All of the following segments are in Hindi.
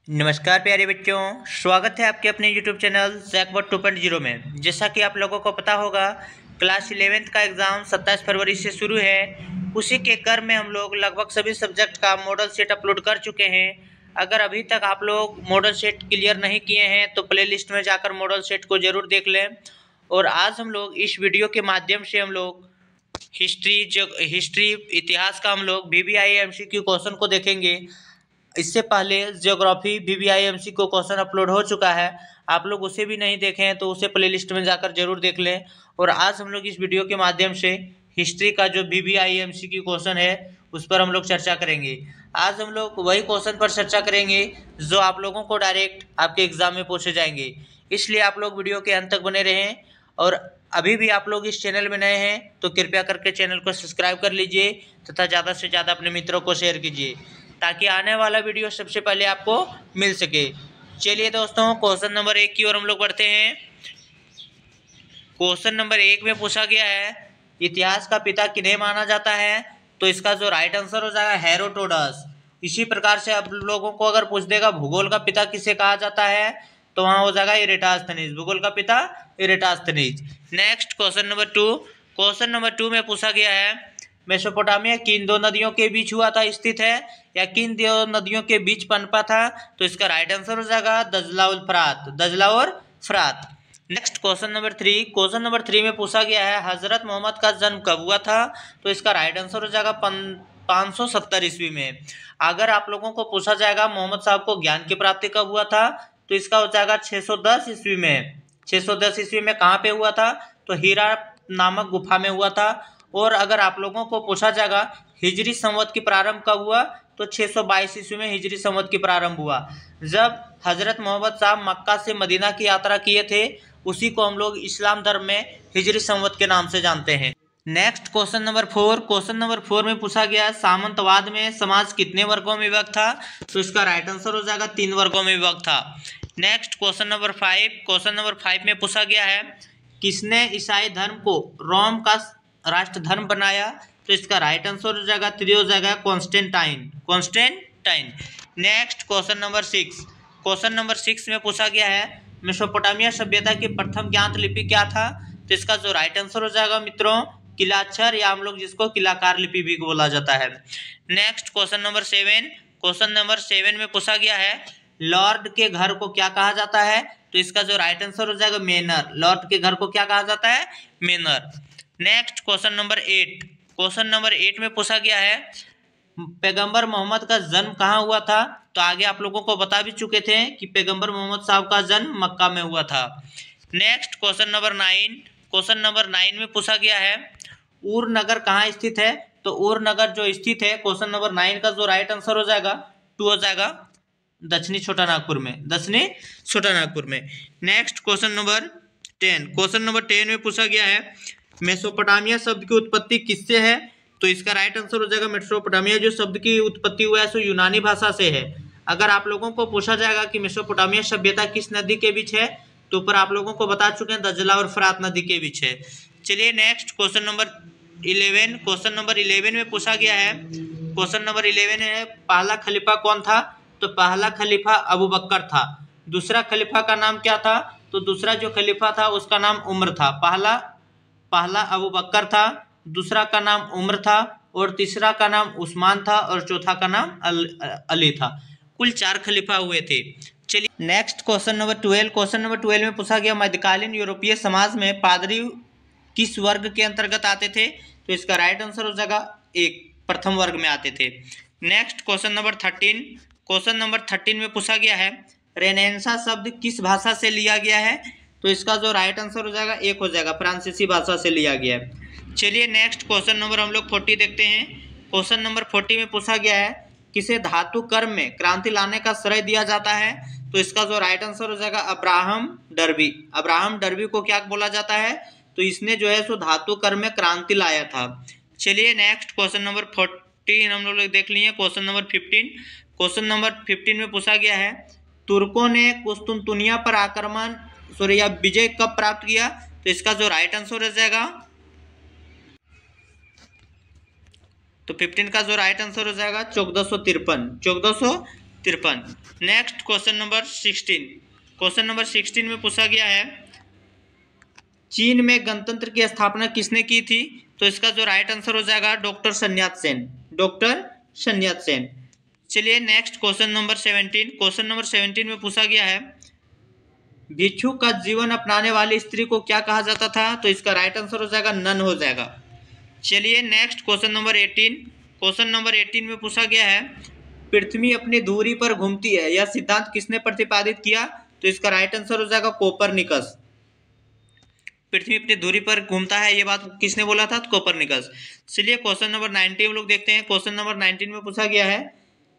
नमस्कार प्यारे बच्चों, स्वागत है आपके अपने YouTube चैनल जैकबॉट 2.0 में। जैसा कि आप लोगों को पता होगा, क्लास 11th का एग्ज़ाम 27 फरवरी से शुरू है। उसी के क्रम में हम लोग लगभग सभी सब्जेक्ट का मॉडल सेट अपलोड कर चुके हैं। अगर अभी तक आप लोग मॉडल सेट क्लियर नहीं किए हैं तो प्ले लिस्ट में जाकर मॉडल सेट को ज़रूर देख लें। और आज हम लोग इस वीडियो के माध्यम से हम लोग हिस्ट्री इतिहास का हम लोग VVIA MCQ क्वेश्चन को देखेंगे। इससे पहले geography VVIA MCQ question upload हो चुका है, आप लोग उसे भी नहीं देखे हैं तो उसे प्लेलिस्ट में जाकर जरूर देख लें। और आज हम लोग इस वीडियो के माध्यम से हिस्ट्री का जो VVIA MCQ क्वेश्चन है उस पर हम लोग चर्चा करेंगे। आज हम लोग वही क्वेश्चन पर चर्चा करेंगे जो आप लोगों को डायरेक्ट आपके एग्जाम में पूछे जाएंगे, इसलिए आप लोग वीडियो के अंत तक बने रहें। और अभी भी आप लोग इस चैनल में नए हैं तो कृपया करके चैनल को सब्सक्राइब कर लीजिए तथा ज़्यादा से ज़्यादा अपने मित्रों को शेयर कीजिए ताकि आने वाला वीडियो सबसे पहले आपको मिल सके। चलिए दोस्तों, क्वेश्चन नंबर 1 की ओर हम लोग बढ़ते हैं। क्वेश्चन नंबर 1 में पूछा गया है, इतिहास का पिता किन्हें माना जाता है? तो इसका जो राइट आंसर हो जाएगा हेरोडोटस। इसी प्रकार से आप लोगों को अगर पूछ देगा भूगोल का पिता किसे कहा जाता है तो वहाँ हो जाएगा इरेटास्थनीज। भूगोल का पिता Eratosthenes. Next question number 2। Question number 2 में पूछा गया है, मेसोपोटामिया किन दो नदियों के बीच हुआ था स्थित है या किन दो नदियों के बीच पनपा था? तो इसका राइट आंसर हो जाएगा दजला और फरात। दजला और फरात। Next question number 3। Question number 3 में पूछा गया है, हजरत मोहम्मद का जन्म कब हुआ था? तो इसका राइट आंसर हो जाएगा 570 ईस्वी में। अगर आप लोगों को पूछा जाएगा मोहम्मद साहब को ज्ञान की प्राप्ति कब हुआ था तो इसका हो जाएगा 610 ईस्वी में। 610 ईस्वी में कहाँ पे हुआ था? तो हीरा नामक गुफा में हुआ था। और अगर आप लोगों को पूछा जाएगा हिजरी संवत की प्रारंभ कब हुआ तो 622 ईस्वी में हिजरी संवत की प्रारंभ हुआ, जब हजरत मोहम्मद साहब मक्का से मदीना की यात्रा किए थे। उसी को हम लोग इस्लाम धर्म में हिजरी संवत के नाम से जानते हैं। Next question number 4। Question number 4 में पूछा गया, सामंतवाद में समाज कितने वर्गों में विभक्त था? तो इसका राइट आंसर हो जाएगा 3 वर्गों में विभक्त था। Next question number 5। Question number 5 में पूछा गया है, किसने ईसाई धर्म को रोम का राष्ट्र धर्म बनाया? तो इसका राइट आंसर हो जाएगा 3 हो जाएगा Constantine. Next question number 6। Question number 6 में पूछा गया है, मेसोपोटामिया सभ्यता की प्रथम ज्ञात लिपि क्या था? तो इसका जो राइट आंसर हो जाएगा मित्रों किलाक्षर, या हम लोग जिसको किलाकार लिपि भी बोला जाता है। Next question number 7। Question number 7 में पूछा गया है, लॉर्ड के घर को क्या कहा जाता है? तो इसका जो राइट आंसर हो जाएगा मेनर। लॉर्ड के घर को क्या कहा जाता है? मेनर। Next question number 8। Question number 8 में पूछा गया है, पैगंबर मोहम्मद का जन्म कहाँ हुआ था? तो आगे आप लोगों को बता भी चुके थे कि पैगंबर मोहम्मद साहब का जन्म मक्का में हुआ था। Next question number 9। Question number 9 में पूछा गया है, ऊर नगर कहाँ स्थित है? तो ऊर नगर जो स्थित है क्वेश्चन नंबर 9 का जो राइट आंसर हो जाएगा 2 हो जाएगा दक्षिणी छोटा नागपुर में। दक्षिणी छोटा नागपुर में। Next question number 10। Question number 10 में पूछा गया है, मेसोपोटामिया शब्द की उत्पत्ति किससे है? तो इसका राइट आंसर हो जाएगा मेसोपोटामिया जो शब्द की उत्पत्ति हुआ है सो यूनानी भाषा से है। अगर आप लोगों को पूछा जाएगा कि मेसोपोटामिया सभ्यता किस नदी के बीच है तो ऊपर आप लोगों को बता चुके हैं दजला और फरात नदी के बीच है। चलिए next question number 11। Question number 11 में पूछा गया है, क्वेश्चन नंबर 11 है, पहला खलीफा कौन था? तो पहला खलीफा अबू बकर था। दूसरा खलीफा का नाम क्या था? तो दूसरा जो खलीफा था उसका नाम उमर था। पहला अबू बकर था, दूसरा का नाम उमर था और तीसरा का नाम उस्मान था और चौथा का नाम अली था। कुल 4 खलीफा हुए थे। चलिए next question number 12। Question number 12 में पूछा गया, मध्यकालीन यूरोपीय समाज में पादरी किस वर्ग के अंतर्गत आते थे? तो इसका राइट आंसर हो जाएगा प्रथम वर्ग में आते थे। Next question number 13। Question number 13 में पूछा गया है, रेनेसां शब्द किस भाषा से लिया गया है? तो इसका जो राइट आंसर हो जाएगा 1 हो जाएगा फ्रांसीसी भाषा से लिया गया है। चलिए नेक्स्ट क्वेश्चन नंबर हम लोग 40 देखते हैं। क्वेश्चन नंबर 40 में पूछा गया है, किसे धातु कर्म में क्रांति लाने का श्रेय दिया जाता है? तो इसका जो राइट आंसर हो जाएगा अब्राहम डर्बी। अब्राहम डर्बी को क्या बोला जाता है? तो इसने जो है सो धातु कर्म में क्रांति लाया था। चलिए नेक्स्ट क्वेश्चन नंबर 14 हम लोग देख लिए। Question number 15। क्वेश्चन नंबर 15 में पूछा गया है, तुर्कों ने कुस्तुनतुनिया पर आक्रमण या विजय कब प्राप्त किया? तो इसका जो राइट आंसर हो जाएगा तो 15 का जो राइट आंसर हो जाएगा 1453। 53। Next question number 16। Question number 16 में पूछा गया है चीन में गणतंत्र की स्थापना किसने की थी? तो इसका जो राइट आंसर हो जाएगा डॉक्टर sun यat-sen, डॉक्टर sun यat-sen। चलिए next question number 17। Question number 17 में पूछा गया है भिक्षु का जीवन अपनाने वाली स्त्री को क्या कहा जाता था? तो इसका राइट आंसर हो जाएगा नन हो जाएगा। चलिए next question number 18। Question number 18 में पूछा गया है पृथ्वी अपनी धुरी पर घूमती है, यह सिद्धांत किसने प्रतिपादित किया? तो इसका राइट आंसर हो जाएगा कोपरनिकस। पृथ्वी अपनी धुरी पर घूमता है, ये बात किसने बोला था? तो कोपरनिकस। चलिए क्वेश्चन नंबर 19 हम लोग देखते हैं। क्वेश्चन नंबर 19 में पूछा गया है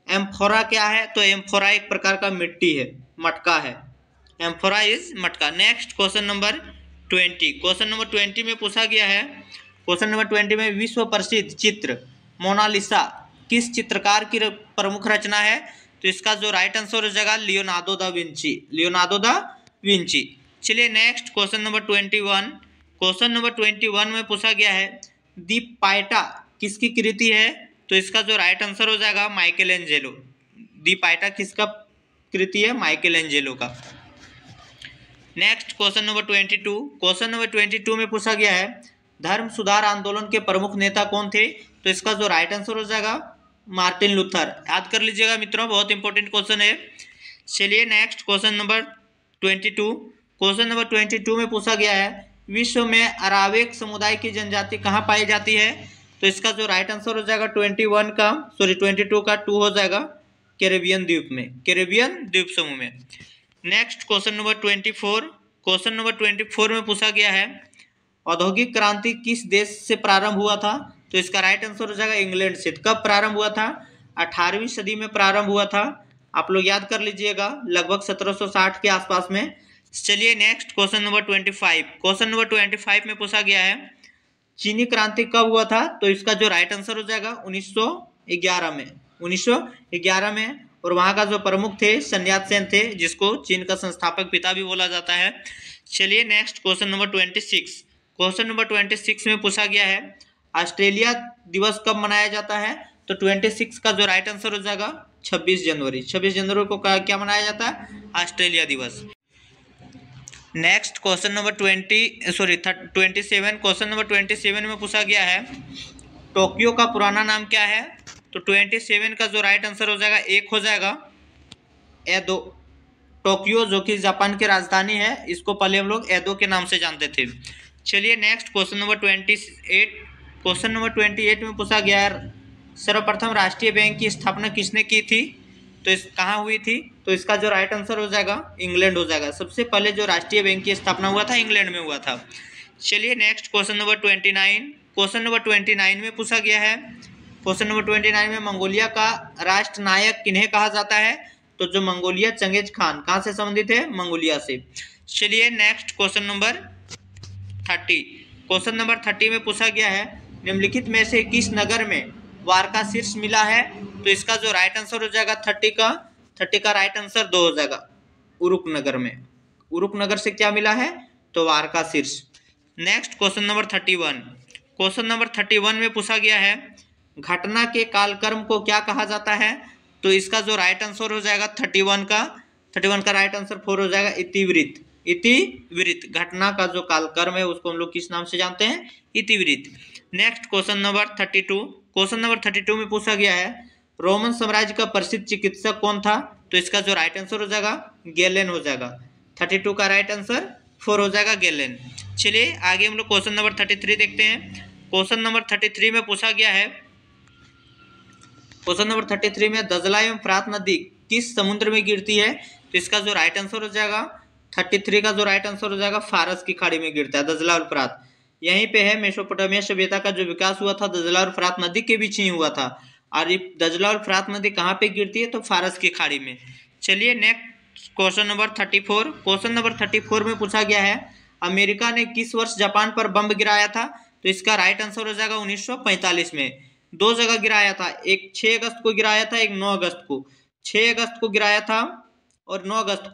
एम्फोरा क्या है? तो एम्फोरा एक प्रकार का मिट्टी है, मटका है। एम्फोरा इज मटका। Next question number 20। Question number 20 में पूछा गया है क्वेश्चन नंबर 20 में विश्व प्रसिद्ध चित्र मोनालिसा किस चित्रकार की प्रमुख रचना है? तो इसका जो राइट आंसर हो जाएगा Leonardo da Vinci, Leonardo da Vinci. चलिए next question number 21। Question number 21 में पूछा गया है दीप पाइटा किसकी कृति है? तो इसका जो राइट आंसर हो जाएगा माइकल एंजेलो। दीप पाइटा किसका कृति है? माइकल एंजेलो का। Next question number 22। Question number 22 में पूछा गया है धर्म सुधार आंदोलन के प्रमुख नेता कौन थे? तो इसका जो राइट आंसर हो जाएगा मार्टिन लूथर। याद कर लीजिएगा मित्रों, बहुत इंपॉर्टेंट क्वेश्चन है। चलिए next question number 22। Question number 22 में पूछा गया है विश्व में अरावेक समुदाय की जनजाति कहाँ पाई जाती है? तो इसका जो राइट आंसर हो जाएगा 22 का 2 हो जाएगा कैरेबियन द्वीप में, कैरेबियन द्वीप समूह में। Next question number 24। Question number 24 में पूछा गया है औद्योगिक क्रांति किस देश से प्रारंभ हुआ था? तो इसका राइट आंसर हो जाएगा इंग्लैंड से। कब प्रारंभ हुआ था? 18वीं सदी में प्रारंभ हुआ था। आप लोग याद कर लीजिएगा, लगभग 1760 के आसपास में। चलिए next question number 25। Question number 25 में पूछा गया है चीनी क्रांति कब हुआ था? तो इसका जो राइट आंसर हो जाएगा 1911 में, 1911 में। और वहाँ का जो प्रमुख थे सन यात-सेन थे, जिसको चीन का संस्थापक पिता भी बोला जाता है। चलिए next question number 26। Question number 26 में पूछा गया है ऑस्ट्रेलिया दिवस कब मनाया जाता है? तो 26 का जो राइट आंसर हो जाएगा 26 जनवरी। 26 जनवरी को क्या मनाया जाता है? ऑस्ट्रेलिया दिवस। Next question number 27। Question number 27 में पूछा गया है टोक्यो का पुराना नाम क्या है? तो 27 का जो राइट आंसर हो जाएगा 1 हो जाएगा एदो। टोक्यो जो कि जापान की राजधानी है, इसको पहले हम लोग एदो के नाम से जानते थे। चलिए next question number 28। Question number 28 में पूछा गया है सर्वप्रथम राष्ट्रीय बैंक की स्थापना किसने की थी? तो इस कहाँ हुई थी? तो इसका जो राइट आंसर हो जाएगा इंग्लैंड हो जाएगा। सबसे पहले जो राष्ट्रीय बैंक की स्थापना हुआ था इंग्लैंड में हुआ था। चलिए next question number 29। Question number 29 में पूछा गया है क्वेश्चन नंबर 29 में मंगोलिया का राष्ट्र नायक किन्हें कहा जाता है? तो जो मंगोलिया चंगेज खान कहाँ से संबंधित है? मंगोलिया से। चलिए next question number 30। Question number 30 में पूछा गया है निम्नलिखित में से किस नगर में वार का शीर्ष मिला है? तो इसका जो राइट आंसर हो जाएगा 30 का राइट आंसर 2 हो जाएगा उरुक नगर में। उरुक नगर से क्या मिला है? तो वार का शीर्ष। Next question number 31। Question number 31 में पूछा गया है घटना के कालक्रम को क्या कहा जाता है? तो इसका जो राइट आंसर हो जाएगा 31 का राइट आंसर 4 हो जाएगा इतिवृत्त। इतिवृत्त घटना का जो कालक्रम है उसको हम लोग किस नाम से जानते हैं? इतिवृत्त। Next question number 32। Question number 32 में पूछा गया है रोमन साम्राज्य का प्रसिद्ध चिकित्सक कौन था? तो इसका जो राइट आंसर हो जाएगा गैलेन हो जाएगा। 32 का राइट आंसर 4 हो जाएगा गैलेन। चलिए आगे हम लोग क्वेश्चन नंबर 33 देखते हैं। क्वेश्चन नंबर 33 में पूछा गया है क्वेश्चन नंबर 33 में दजला एवं फ्रात नदी किस समुद्र में गिरती है? तो इसका जो राइट आंसर हो जाएगा 33 का जो राइट आंसर हो जाएगा फारस की खाड़ी में गिरता है दजला और फ्रात। यहीं पे है मेसोपोटामिया सभ्यता का जो विकास हुआ था दजला और फ्रात नदी के बीच ही हुआ था। और ये दजला और फ्रात नदी कहाँ पे गिरती है? तो फारस की खाड़ी में। चलिए next question number 34। Question number 34 में पूछा गया है अमेरिका ने किस वर्ष जापान पर बम गिराया था? तो इसका राइट आंसर हो जाएगा 1945 में। 2 जगह गिराया था, एक 6 अगस्त को गिराया था, एक 9 अगस्त को। 6 अगस्त को गिराया था और 9 अगस्त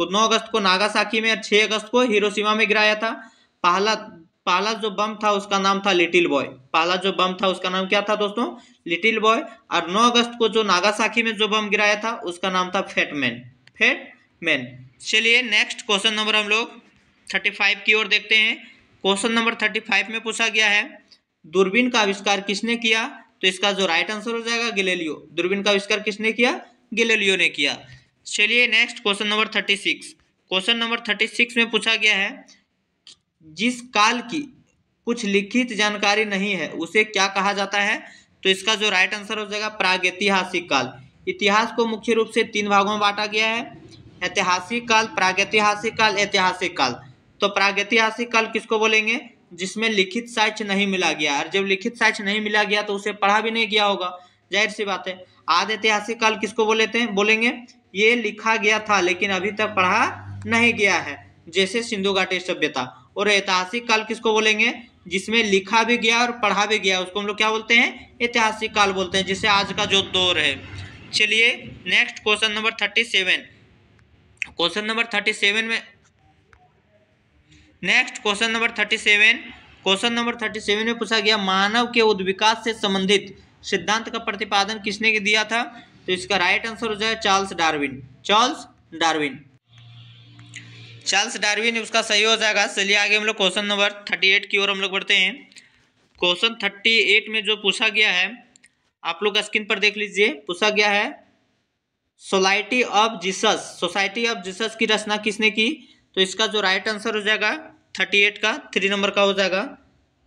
को नागासाकी में, और 6 अगस्त को हिरोशिमा में गिराया था। पहला पहला जो बम था उसका नाम था लिटिल बॉय। पहला जो बम था उसका नाम क्या था दोस्तों? Little boy. और 9 अगस्त को जो नागासाकी में जो बम गिराया था उसका नाम था फेटमैन। फेटमैन। चलिए नेक्स्ट क्वेश्चन नंबर हम लोग 35 की ओर देखते हैं। क्वेश्चन नंबर 35 में पूछा गया है दूरबीन का आविष्कार किसने किया? तो इसका जो राइट आंसर हो जाएगा गैलीलियो। दूरबीन का आविष्कार किसने किया? गैलीलियो ने किया। चलिए next question number 36। Question number 36 में पूछा गया है जिस काल की कुछ लिखित जानकारी नहीं है उसे क्या कहा जाता है? तो इसका जो राइट आंसर हो जाएगा प्रागैतिहासिक काल। इतिहास को मुख्य रूप से 3 भागों में बांटा गया है, ऐतिहासिक काल, प्रागैतिहासिक काल, ऐतिहासिक काल। तो प्रागैतिहासिक काल किसको बोलेंगे? जिसमें लिखित साक्ष्य नहीं मिला गया, और जब लिखित साक्ष्य नहीं मिला गया तो उसे पढ़ा भी नहीं गया होगा, जाहिर सी बात है। आदि ऐतिहासिक काल किसको बोलेंगे? ये लिखा गया था लेकिन अभी तक पढ़ा नहीं गया है, जैसे सिंधु घाटी सभ्यता। और ऐतिहासिक काल किसको बोलेंगे? जिसमें लिखा भी गया और पढ़ा भी गया, उसको हम लोग क्या बोलते हैं? ऐतिहासिक काल बोलते हैं, जिसे आज का जो दौर है। चलिए next question number 37। Question number 37 में next question number 37। Question number 37 में पूछा गया मानव के उद्विकास से संबंधित सिद्धांत का प्रतिपादन किसने दिया था? तो इसका राइट आंसर हो जाए Charles Darwin. Charles Darwin. Charles Darwin उसका सही हो जाएगा। चलिए आगे हम लोग क्वेश्चन नंबर 38 की ओर हम लोग बढ़ते हैं। क्वेश्चन 38 में जो पूछा गया है आप लोग स्क्रीन पर देख लीजिए। पूछा गया है society of Jesus. Society of Jesus की रचना किसने की? तो इसका जो राइट आंसर हो जाएगा 38 का 3 नंबर का हो जाएगा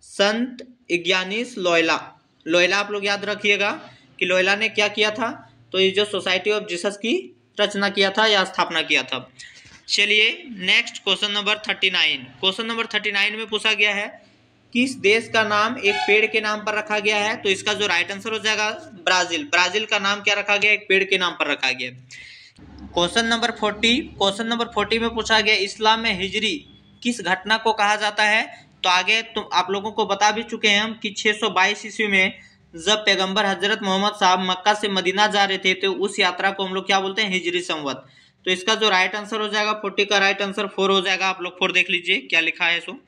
संत इग्नातियस लोयोला। लोयोला आप लोग याद रखिएगा कि लोयोला ने क्या किया था? तो ये जो सोसाइटी ऑफ जीसस की रचना किया था या स्थापना किया था। चलिए next question number 39। Question number 39 में पूछा गया है किस देश का नाम एक पेड़ के नाम पर रखा गया है? तो इसका जो राइट आंसर हो जाएगा ब्राजील। ब्राजील का नाम क्या रखा गया? एक पेड़ के नाम पर रखा गया। Question number 40। क्वेश्चन नंबर 40 में पूछा गया इस्लाम में हिजरी किस घटना को कहा जाता है? तो आगे आप लोगों को बता भी चुके हैं हम कि 622 ईस्वी में जब पैगंबर हजरत मोहम्मद साहब मक्का से मदीना जा रहे थे तो उस यात्रा को हम लोग क्या बोलते हैं? हिजरी संवत। तो इसका जो राइट आंसर हो जाएगा 40 का राइट आंसर 4 हो जाएगा। आप लोग 4 देख लीजिए क्या लिखा है। सो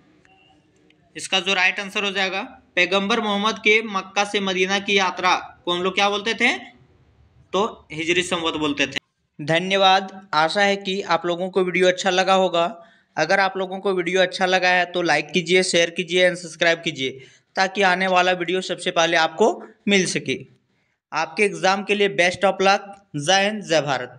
इसका जो राइट आंसर हो जाएगा पैगंबर मोहम्मद के मक्का से मदीना की यात्रा को हम लोग क्या बोलते थे? तो हिजरी संवत बोलते थे। धन्यवाद। आशा है कि आप लोगों को वीडियो अच्छा लगा होगा। अगर आप लोगों को वीडियो अच्छा लगा है तो लाइक कीजिए, शेयर कीजिए एंड सब्सक्राइब कीजिए ताकि आने वाला वीडियो सबसे पहले आपको मिल सके। आपके एग्जाम के लिए बेस्ट ऑफ लक। जय हिंद, जय भारत।